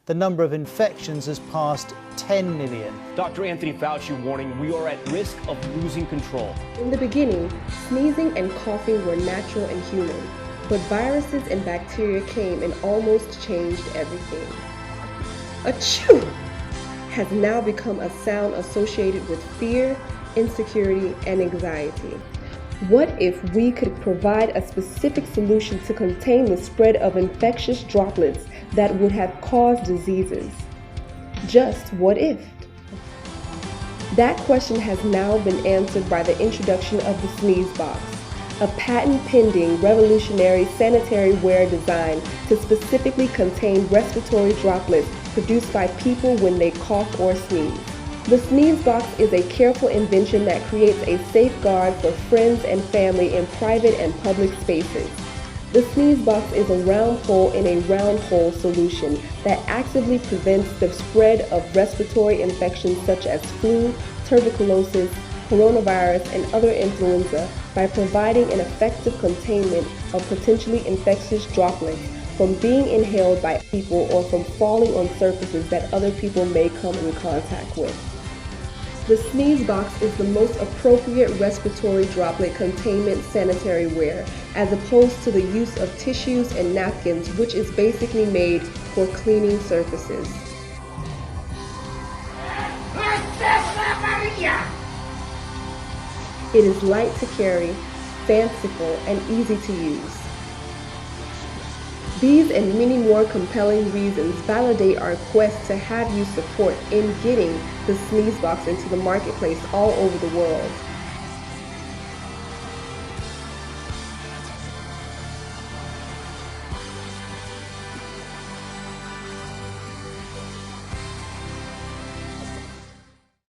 the number of infections has passed 10 million. Dr. Anthony Fauci warning we are at risk of losing control. In the beginning, sneezing and coughing were natural and human, but viruses and bacteria came and almost changed everything. Achoo has now become a sound associated with fear, insecurity, and anxiety. What if we could provide a specific solution to contain the spread of infectious droplets that would have caused diseases? Just what if? That question has now been answered by the introduction of the SneezeBox, a patent-pending revolutionary sanitary ware designed to specifically contain respiratory droplets produced by people when they cough or sneeze. The SneezeBox is a careful invention that creates a safeguard for friends and family in private and public spaces. The SneezeBox is a round hole in a round hole solution that actively prevents the spread of respiratory infections such as flu, tuberculosis, coronavirus, and other influenza by providing an effective containment of potentially infectious droplets from being inhaled by people or from falling on surfaces that other people may come in contact with. The SneezeBox is the most appropriate respiratory droplet containment sanitary ware, as opposed to the use of tissues and napkins, which is basically made for cleaning surfaces. It is light to carry, fanciful, and easy to use. These and many more compelling reasons validate our quest to have you support in getting the SneezeBox into the marketplace all over the world.